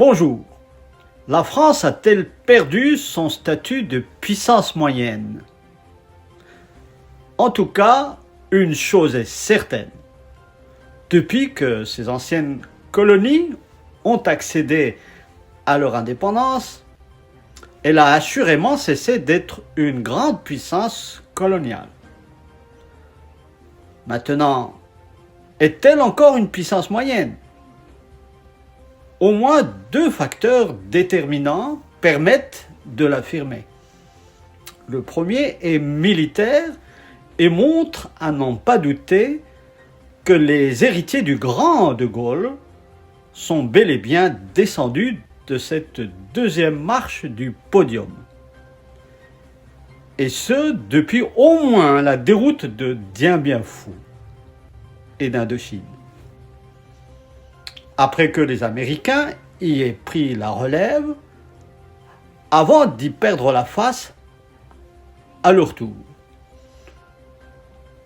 Bonjour. La France a-t-elle perdu son statut de puissance moyenne? En tout cas, une chose est certaine. Depuis que ces anciennes colonies ont accédé à leur indépendance, elle a assurément cessé d'être une grande puissance coloniale. Maintenant, est-elle encore une puissance moyenne? Au moins deux facteurs déterminants permettent de l'affirmer. Le premier est militaire et montre à n'en pas douter que les héritiers du grand De Gaulle sont bel et bien descendus de cette deuxième marche du podium. Et ce, depuis au moins la déroute de Dien Bien Phu et d'Indochine. Après que les Américains y aient pris la relève, avant d'y perdre la face à leur tour.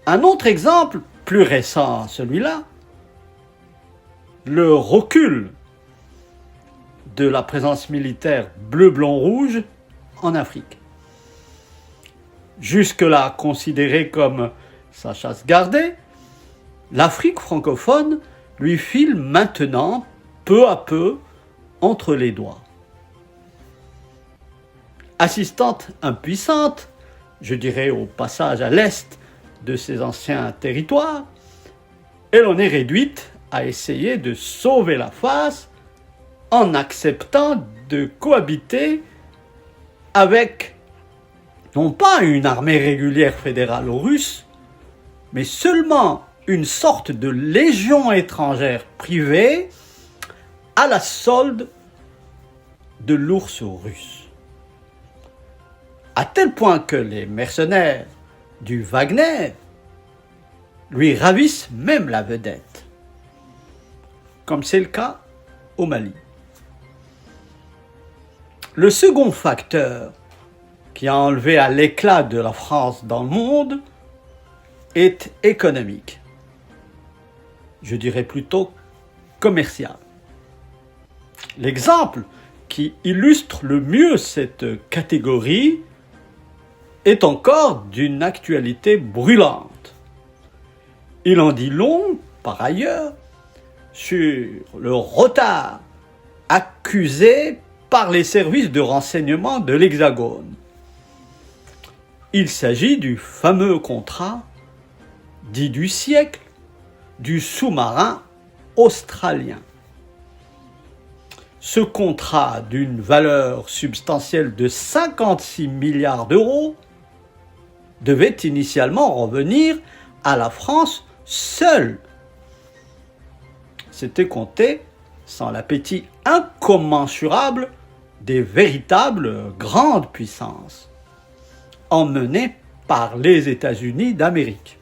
Un autre exemple, plus récent celui-là, le recul de la présence militaire bleu-blanc-rouge en Afrique. Jusque-là considérée comme sa chasse gardée, l'Afrique francophone lui file maintenant, peu à peu, entre les doigts. Assistante impuissante, je dirais au passage à l'est de ses anciens territoires, elle en est réduite à essayer de sauver la face en acceptant de cohabiter avec, non pas une armée régulière fédérale russe, mais seulement une sorte de légion étrangère privée à la solde de l'ours russe. À tel point que les mercenaires du Wagner lui ravissent même la vedette, comme c'est le cas au Mali. Le second facteur qui a enlevé à l'éclat de la France dans le monde est économique. Je dirais plutôt commercial. L'exemple qui illustre le mieux cette catégorie est encore d'une actualité brûlante. Il en dit long, par ailleurs, sur le retard accusé par les services de renseignement de l'Hexagone. Il s'agit du fameux contrat dit du siècle du sous-marin australien. Ce contrat d'une valeur substantielle de 56 milliards d'euros devait initialement revenir à la France seule. C'était compté sans l'appétit incommensurable des véritables grandes puissances, emmenées par les États-Unis d'Amérique.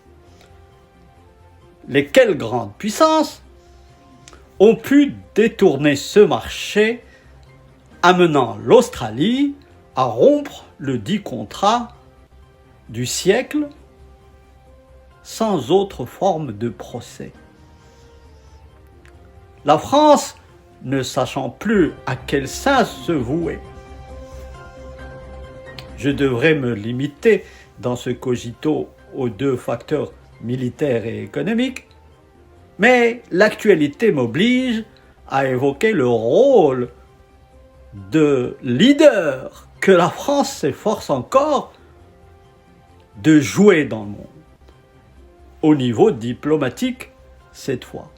Lesquelles grandes puissances ont pu détourner ce marché, amenant l'Australie à rompre le dit contrat du siècle sans autre forme de procès. La France, ne sachant plus à quel sein se vouer. Je devrais me limiter dans ce cogito aux deux facteurs militaires et économiques, mais l'actualité m'oblige à évoquer le rôle de leader que la France s'efforce encore de jouer dans le monde, au niveau diplomatique cette fois,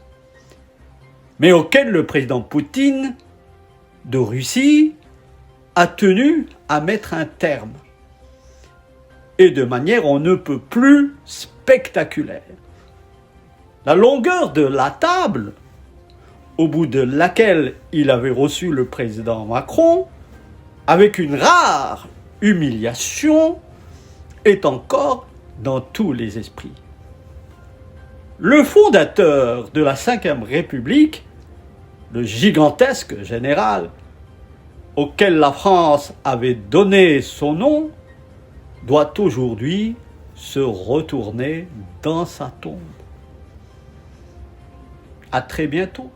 mais auquel le président Poutine de Russie a tenu à mettre un terme, et de manière on ne peut plus spectaculaire. La longueur de la table, au bout de laquelle il avait reçu le président Macron, avec une rare humiliation, est encore dans tous les esprits. Le fondateur de la Ve République, le gigantesque général auquel la France avait donné son nom, doit aujourd'hui se retourner dans sa tombe. À très bientôt.